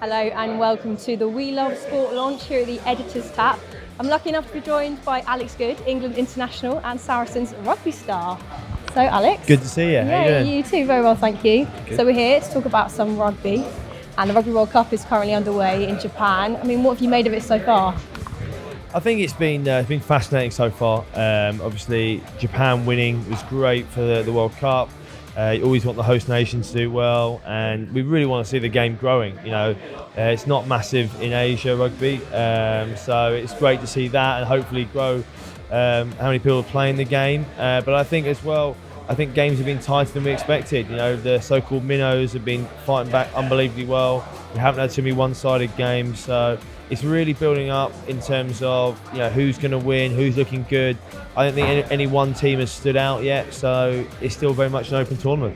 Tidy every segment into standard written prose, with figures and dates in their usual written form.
Hello and welcome to the We Love Sport launch here at the Editor's Tap. I'm lucky enough to be joined by Alex Goode, England international and Saracens rugby star. So Alex. Good to see you. How you doing? You too, very well, thank you. Good. So we're here to talk about some rugby, and the Rugby World Cup is currently underway in Japan. I mean, what have you made of it so far? I think it's been fascinating so far. Obviously, Japan winning was great for the World Cup. You always want the host nation to do well, and we really want to see the game growing. It's not massive in Asia rugby, so it's great to see that and hopefully grow how many people are playing the game. But I think as well, games have been tighter than we expected. The so-called minnows have been fighting back unbelievably well. We haven't had too many one-sided games, so it's really building up in terms of who's going to win, who's looking good. I don't think any one team has stood out yet, so it's still very much an open tournament.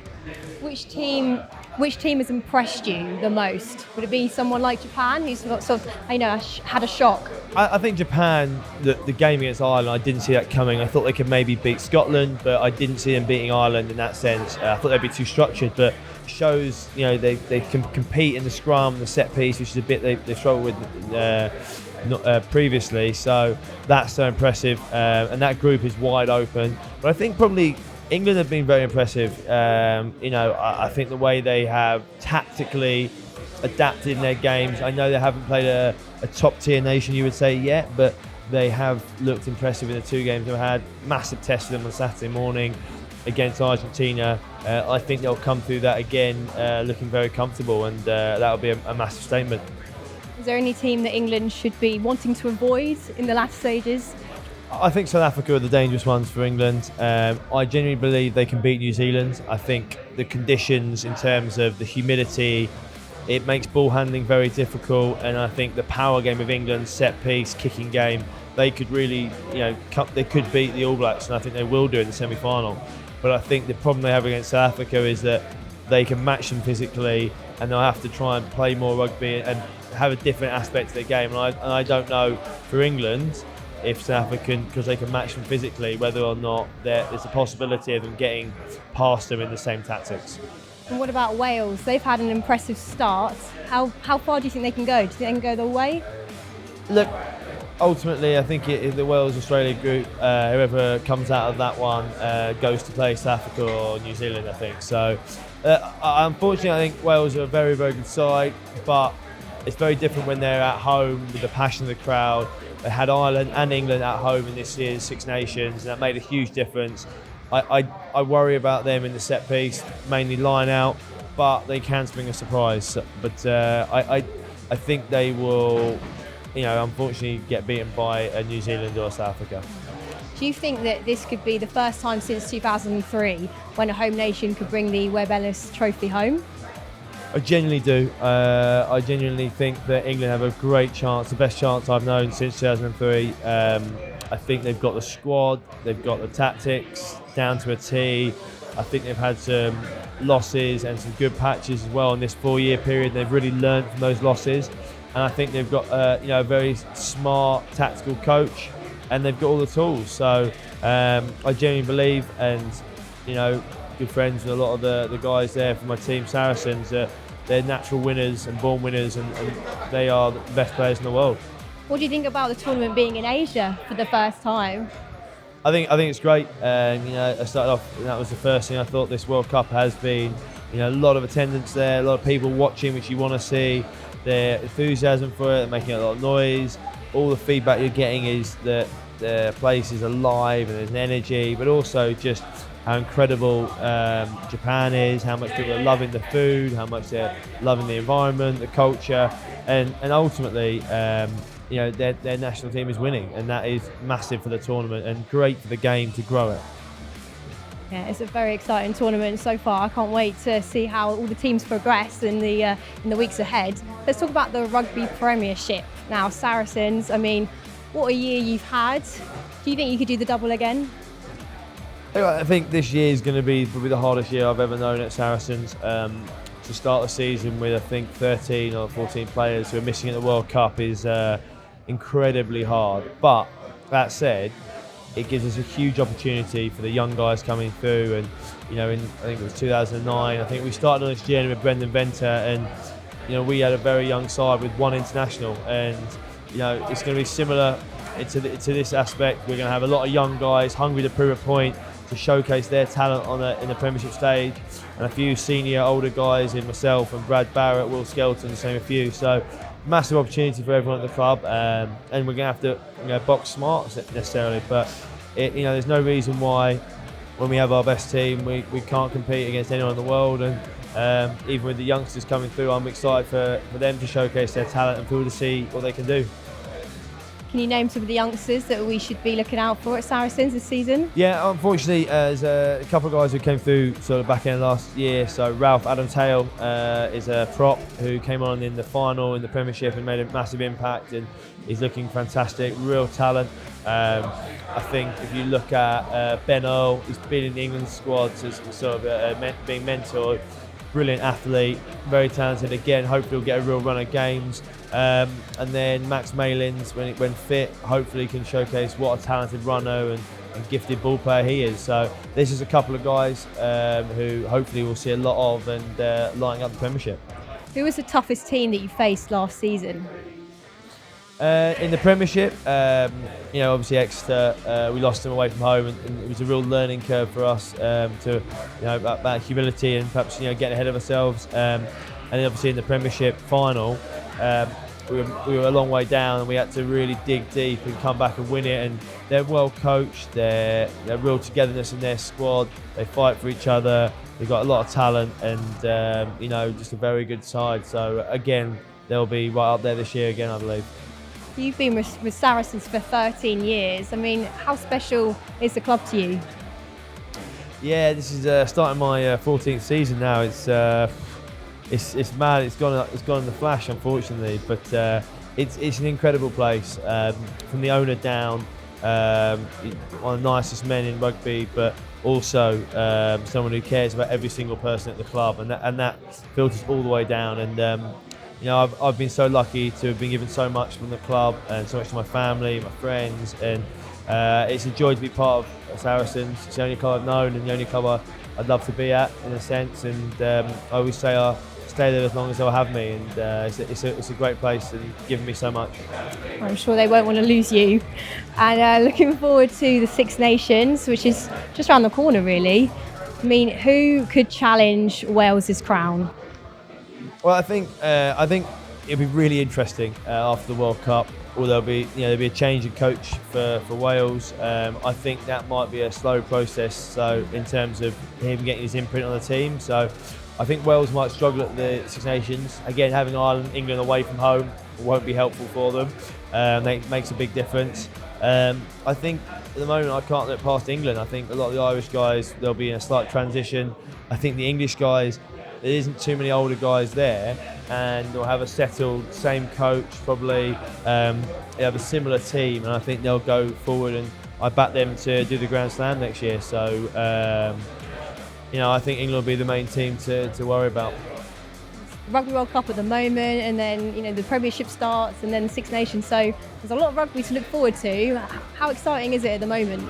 Which team has impressed you the most? Would it be someone like Japan, who's sort of had a shock? I think Japan, the game against Ireland, I didn't see that coming. I thought they could maybe beat Scotland, but I didn't see them beating Ireland in that sense. I thought they'd be too structured, but shows they can compete in the scrum, the set piece, which is a bit they struggled with previously. So that's so impressive, and that group is wide open. But I think probably England have been very impressive. I think the way they have tactically adapted in their games. I know they haven't played a top tier nation, you would say, yet, but they have looked impressive in the two games they've had. Massive test for them on Saturday morning against Argentina. I think they'll come through that again looking very comfortable, and that'll be a massive statement. Is there any team that England should be wanting to avoid in the latter stages? I think South Africa are the dangerous ones for England. I genuinely believe they can beat New Zealand. I think the conditions in terms of the humidity, it makes ball handling very difficult, and I think the power game of England, set piece, kicking game, they could really, they could beat the All Blacks, and I think they will do in the semi-final. But I think the problem they have against South Africa is that they can match them physically, and they'll have to try and play more rugby and have a different aspect to their game. And I don't know for England if South Africa, because they can match them physically, whether or not there's a possibility of them getting past them in the same tactics. And what about Wales? They've had an impressive start. How far do you think they can go? Do you think they can go the way? Look, ultimately, I think the Wales-Australia group, whoever comes out of that one goes to play South Africa or New Zealand, I think. So, unfortunately, I think Wales are a very, very good side, but it's very different when they're at home with the passion of the crowd. They had Ireland and England at home in this year's Six Nations, and that made a huge difference. I worry about them in the set piece, mainly line out, but they can spring a surprise. But I think they will, unfortunately get beaten by New Zealand or South Africa. Do you think that this could be the first time since 2003 when a home nation could bring the Webb Ellis Trophy home? I genuinely do. I genuinely think that England have a great chance, the best chance I've known since 2003. I think they've got the squad, they've got the tactics down to a T. I think they've had some losses and some good patches as well in this 4-year period. They've really learned from those losses, and I think they've got a very smart tactical coach, and they've got all the tools. So I genuinely believe, and good friends with a lot of the guys there from my team, Saracens, they're natural winners and born winners, and they are the best players in the world. What do you think about the tournament being in Asia for the first time? I think it's great. I started off, and that was the first thing I thought. This World Cup has been, a lot of attendance there, a lot of people watching, which you want to see. Their enthusiasm for it, they're making a lot of noise. All the feedback you're getting is that the place is alive and there's an energy, but also just how incredible Japan is, how much people are loving the food, how much they're loving the environment, the culture, and ultimately, their national team is winning, and that is massive for the tournament and great for the game to grow it. Yeah, it's a very exciting tournament so far. I can't wait to see how all the teams progress in the weeks ahead. Let's talk about the Rugby Premiership now. Saracens, what a year you've had. Do you think you could do the double again? I think this year is going to be probably the hardest year I've ever known at Saracens. To start the season with, I think, 13 or 14 players who are missing at the World Cup is incredibly hard. But that said, it gives us a huge opportunity for the young guys coming through. And I think it was 2009. I think we started on this journey with Brendan Venter, and we had a very young side with one international, and it's going to be similar to this aspect. We're going to have a lot of young guys hungry to prove a point, to showcase their talent in the Premiership stage, and a few senior older guys in myself and Brad Barrett, Will Skelton, the same a few. So massive opportunity for everyone at the club, and we're going to have to box smart necessarily, but there's no reason why when we have our best team we can't compete against anyone in the world. And even with the youngsters coming through, I'm excited for them to showcase their talent and people to see what they can do. Can you name some of the youngsters that we should be looking out for at Saracens this season? Yeah, unfortunately, there's a couple of guys who came through sort of back end last year. So Ralph Adams-Hale is a prop who came on in the final in the Premiership and made a massive impact, and he's looking fantastic, real talent. I think if you look at Ben Earl, he's been in the England squads as sort of being mentored. Brilliant athlete, very talented. Again, hopefully he'll get a real run of games. And then Max Malins, when fit, hopefully can showcase what a talented runner and gifted ball player he is. So this is a couple of guys who hopefully we'll see a lot of and lighting up the Premiership. Who was the toughest team that you faced last season? In the Premiership, obviously Exeter, we lost them away from home, and it was a real learning curve for us about humility and perhaps getting ahead of ourselves. And then obviously in the Premiership final, we were a long way down, and we had to really dig deep and come back and win it. And they're well coached, they're real togetherness in their squad. They fight for each other. They've got a lot of talent, and just a very good side. So again, they'll be right up there this year again, I believe. You've been with Saracens for 13 years. I mean, how special is the club to you? Yeah, this is starting my 14th season now. It's mad. It's gone in the flash, unfortunately, but it's an incredible place. From the owner down, one of the nicest men in rugby, but also someone who cares about every single person at the club, and that filters all the way down. And I've been so lucky to have been given so much from the club and so much to my family, my friends, and it's a joy to be part of Saracens. It's the only club I've known and the only club I'd love to be at, in a sense. And I always say I'll stay there as long as they'll have me. And it's a great place and given me so much. I'm sure they won't want to lose you. And looking forward to the Six Nations, which is just around the corner, really. I mean, who could challenge Wales's crown? Well, I think it'll be really interesting after the World Cup. Or there'll be a change in coach for Wales. I think that might be a slow process. So in terms of him getting his imprint on the team, so I think Wales might struggle at the Six Nations. Again, having Ireland, England away from home won't be helpful for them. That makes a big difference. I think at the moment I can't look past England. I think a lot of the Irish guys, they'll be in a slight transition. I think the English guys, there isn't too many older guys there, and they'll have a settled, same coach probably. They have a similar team, and I think they'll go forward, and I back them to do the Grand Slam next year. So, I think England will be the main team to worry about. Rugby World Cup at the moment, and then the Premiership starts, and then Six Nations. So there's a lot of rugby to look forward to. How exciting is it at the moment?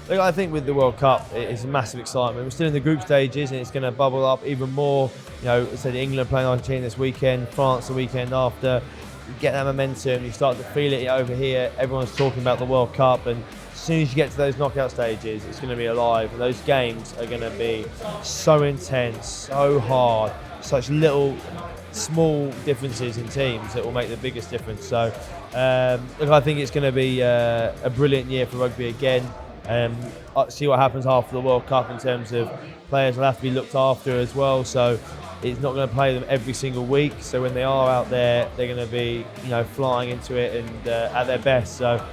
Look, I think with the World Cup, it's a massive excitement. We're still in the group stages, and it's going to bubble up even more. I said England playing Argentina this weekend, France the weekend after. You get that momentum, you start to feel it over here. Everyone's talking about the World Cup, and as soon as you get to those knockout stages, it's going to be alive. And those games are going to be so intense, so hard, such little, small differences in teams that will make the biggest difference. So, look, I think it's going to be a brilliant year for rugby again. I'll see what happens after the World Cup in terms of players will have to be looked after as well. So it's not going to play them every single week. So when they are out there, they're going to be flying into it and at their best. So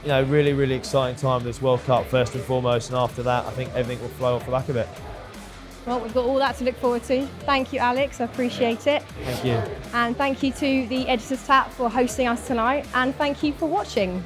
really, really exciting time this World Cup first and foremost, and after that, I think everything will flow off the back of it. Well, we've got all that to look forward to. Thank you, Alex. I appreciate it. Thank you. And thank you to the Editor's Tap for hosting us tonight. And thank you for watching.